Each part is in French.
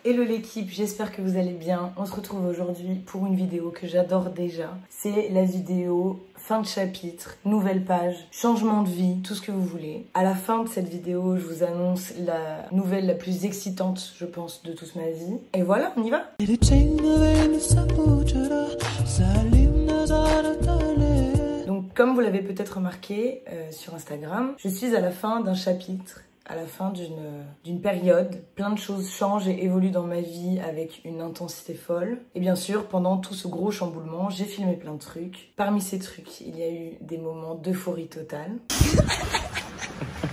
Hello l'équipe, j'espère que vous allez bien. On se retrouve aujourd'hui pour une vidéo que j'adore déjà. C'est la vidéo fin de chapitre, nouvelle page, changement de vie, tout ce que vous voulez. À la fin de cette vidéo, je vous annonce la nouvelle la plus excitante, je pense, de toute ma vie. Et voilà, on y va. Donc comme vous l'avez peut-être remarqué sur Instagram, je suis à la fin d'un chapitre, à la fin d'une période. Plein de choses changent et évoluent dans ma vie avec une intensité folle. Et bien sûr, pendant tout ce gros chamboulement, j'ai filmé plein de trucs. Parmi ces trucs, il y a eu des moments d'euphorie totale.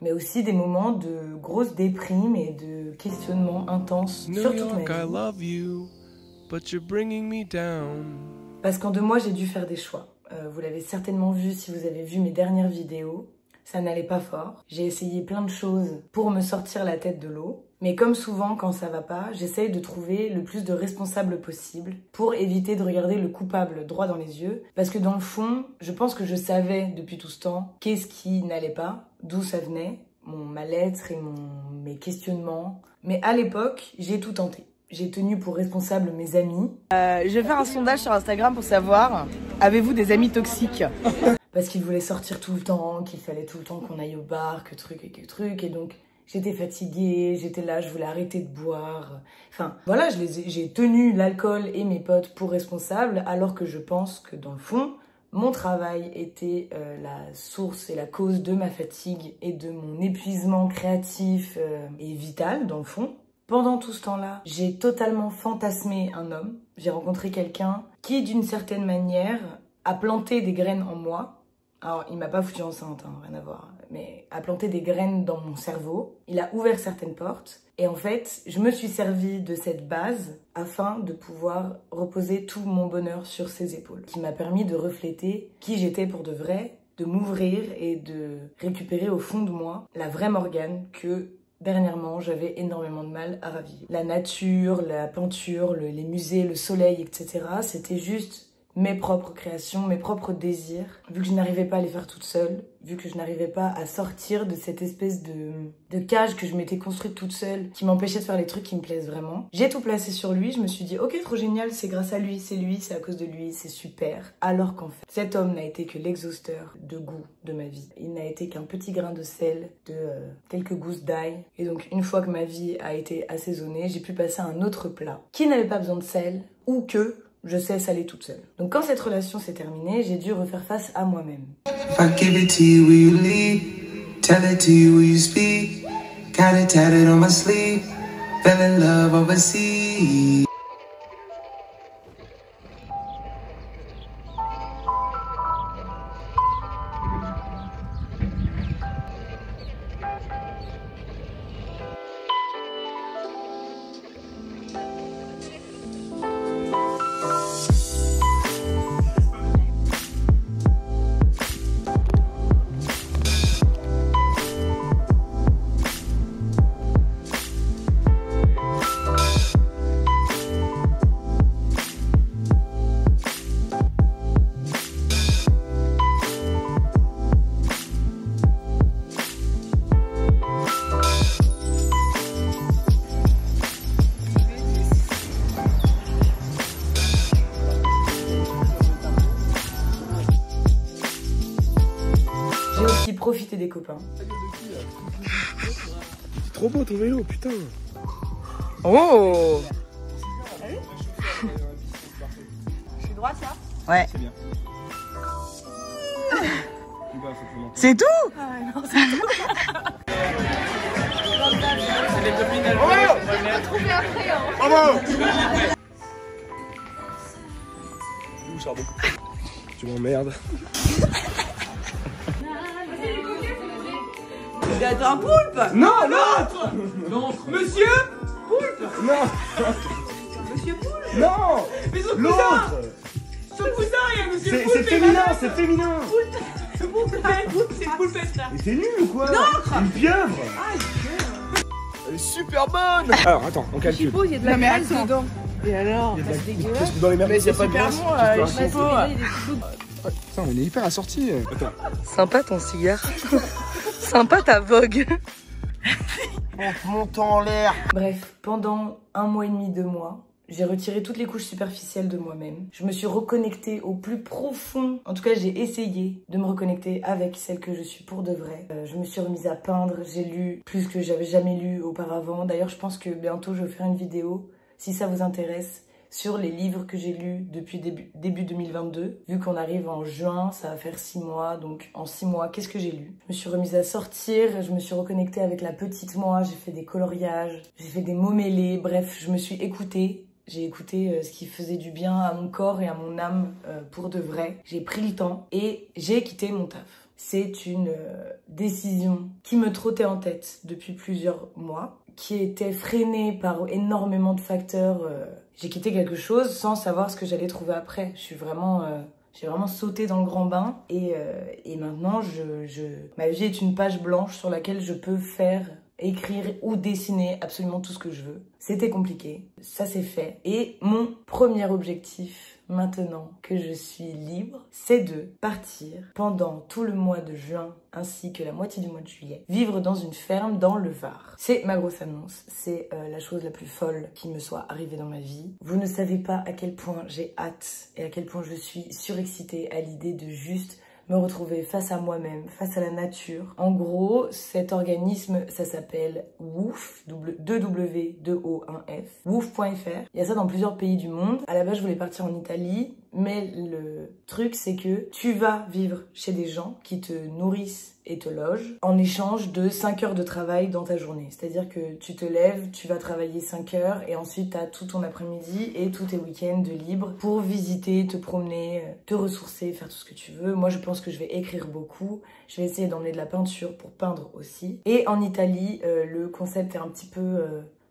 Mais aussi des moments de grosse déprime et de questionnement intense sur toute ma vie. Parce qu'en 2 mois, j'ai dû faire des choix. Vous l'avez certainement vu si vous avez vu mes dernières vidéos. Ça n'allait pas fort. J'ai essayé plein de choses pour me sortir la tête de l'eau. Mais comme souvent, quand ça va pas, j'essaye de trouver le plus de responsables possible pour éviter de regarder le coupable droit dans les yeux. Parce que dans le fond, je pense que je savais depuis tout ce temps qu'est-ce qui n'allait pas, d'où ça venait, mon mal-être et mes questionnements. Mais à l'époque, j'ai tout tenté. J'ai tenu pour responsable mes amis. Je vais faire un sondage sur Instagram pour savoir, avez-vous des amis toxiques? Parce qu'ils voulaient sortir tout le temps, qu'il fallait tout le temps qu'on aille au bar, que truc. Et donc, j'étais fatiguée, j'étais là, je voulais arrêter de boire. Enfin, voilà, j'ai tenu l'alcool et mes potes pour responsables, alors que je pense que dans le fond, mon travail était la source et la cause de ma fatigue et de mon épuisement créatif et vital, dans le fond. Pendant tout ce temps-là, j'ai totalement fantasmé un homme. J'ai rencontré quelqu'un qui, d'une certaine manière, a planté des graines en moi. Alors, il m'a pas foutu enceinte, hein, rien à voir, mais a planté des graines dans mon cerveau. Il a ouvert certaines portes. Et en fait, je me suis servi de cette base afin de pouvoir reposer tout mon bonheur sur ses épaules. Qui m'a permis de refléter qui j'étais pour de vrai, de m'ouvrir et de récupérer au fond de moi la vraie Morgane que dernièrement, j'avais énormément de mal à raviver. La nature, la peinture, les musées, le soleil, etc. C'était juste mes propres créations, mes propres désirs. Vu que je n'arrivais pas à les faire toute seule, vu que je n'arrivais pas à sortir de cette espèce de cage que je m'étais construite toute seule, qui m'empêchait de faire les trucs qui me plaisent vraiment. J'ai tout placé sur lui, je me suis dit, ok, trop génial, c'est grâce à lui, c'est à cause de lui, c'est super. Alors qu'en fait, cet homme n'a été que l'exhausteur de goût de ma vie. Il n'a été qu'un petit grain de sel, de quelques gousses d'ail. Et donc, une fois que ma vie a été assaisonnée, j'ai pu passer à un autre plat qui n'avait pas besoin de sel, ou que je sais saler toute seule. Donc quand cette relation s'est terminée, j'ai dû refaire face à moi-même. Profiter des copains. Trop beau ton vélo, putain. Oh. Je suis droite là? Ouais. C'est bien. C'est tout? Ah non, c'est tout. On va trouver après. Bravo. Ouh, charbon. Tu m'emmerdes. C'est un poulpe. Non, l'autre. Monsieur Poulpe. Non. Monsieur Poulpe. Non. Mais son cousin. L'autre. Son cousin, il y a Monsieur Poulpe. C'est féminin, c'est féminin. C'est Poulpette là. Mais t'es nul ou quoi? Une pieuvre. Elle est super bonne. Alors attends, on calcule. Il y a de la merde dedans. Et alors? C'est dégueulasse. Dans les merdes, il n'y a pas de glace. Putain, on est hyper assortis. Attends. Sympa ton cigare. Sympa ta vogue. On te monte en l'air. Bref, pendant 1 mois et demi, 2 mois, j'ai retiré toutes les couches superficielles de moi-même. Je me suis reconnectée au plus profond. En tout cas, j'ai essayé de me reconnecter avec celle que je suis pour de vrai. Je me suis remise à peindre. J'ai lu plus que j'avais jamais lu auparavant. D'ailleurs, je pense que bientôt, je vais faire une vidéo, si ça vous intéresse, sur les livres que j'ai lus depuis début 2022. Vu qu'on arrive en juin, ça va faire 6 mois. Donc, en 6 mois, qu'est-ce que j'ai lu? Je me suis remise à sortir. Je me suis reconnectée avec la petite moi. J'ai fait des coloriages. J'ai fait des mots mêlés. Bref, je me suis écoutée. J'ai écouté ce qui faisait du bien à mon corps et à mon âme pour de vrai. J'ai pris le temps et j'ai quitté mon taf. C'est une décision qui me trottait en tête depuis plusieurs mois, qui était freinée par énormément de facteurs. J'ai quitté quelque chose sans savoir ce que j'allais trouver après. J'ai vraiment sauté dans le grand bain et maintenant ma vie est une page blanche sur laquelle je peux écrire ou dessiner absolument tout ce que je veux. C'était compliqué, ça c'est fait. Et mon premier objectif, maintenant que je suis libre, c'est de partir pendant tout le mois de juin ainsi que la moitié du mois de juillet, vivre dans une ferme dans le Var. C'est ma grosse annonce, c'est la chose la plus folle qui me soit arrivée dans ma vie. Vous ne savez pas à quel point j'ai hâte et à quel point je suis surexcitée à l'idée de juste me retrouver face à moi-même, face à la nature. En gros, cet organisme, ça s'appelle WOOF, W-2-O-1-F, WOOF.fr. Il y a ça dans plusieurs pays du monde. À la base, je voulais partir en Italie, mais le truc, c'est que tu vas vivre chez des gens qui te nourrissent et te logent en échange de 5 heures de travail dans ta journée. C'est-à-dire que tu te lèves, tu vas travailler 5 heures et ensuite tu as tout ton après-midi et tous tes week-ends de libre pour visiter, te promener, te ressourcer, faire tout ce que tu veux. Moi, je pense que je vais écrire beaucoup. Je vais essayer d'emmener de la peinture pour peindre aussi. Et en Italie, le concept est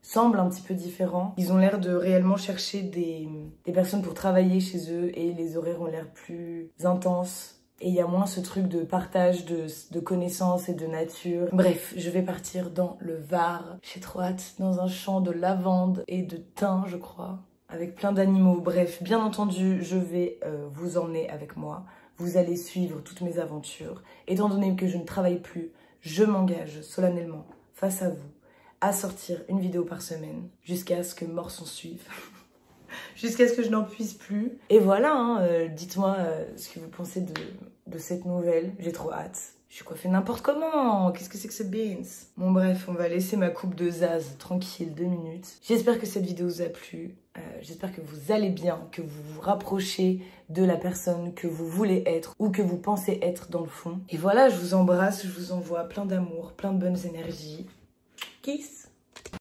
semble un petit peu différent. Ils ont l'air de réellement chercher des personnes pour travailler chez eux et les horaires ont l'air plus intenses. Et il y a moins ce truc de partage de connaissances et de nature. Bref, je vais partir dans le Var. J'ai trop hâte, dans un champ de lavande et de thym, je crois, avec plein d'animaux. Bref, bien entendu, je vais vous emmener avec moi. Vous allez suivre toutes mes aventures. Étant donné que je ne travaille plus, je m'engage solennellement face à vous à sortir une vidéo par semaine jusqu'à ce que mort s'en suive. Jusqu'à ce que je n'en puisse plus. Et voilà, dites-moi ce que vous pensez de cette nouvelle. J'ai trop hâte. Je suis coiffée n'importe comment. Qu'est-ce que c'est que ce beans? Bon bref, on va laisser ma coupe de Zaz tranquille 2 minutes. J'espère que cette vidéo vous a plu. J'espère que vous allez bien, que vous vous rapprochez de la personne que vous voulez être ou que vous pensez être dans le fond. Et voilà, je vous embrasse, je vous envoie plein d'amour, plein de bonnes énergies. Kiss!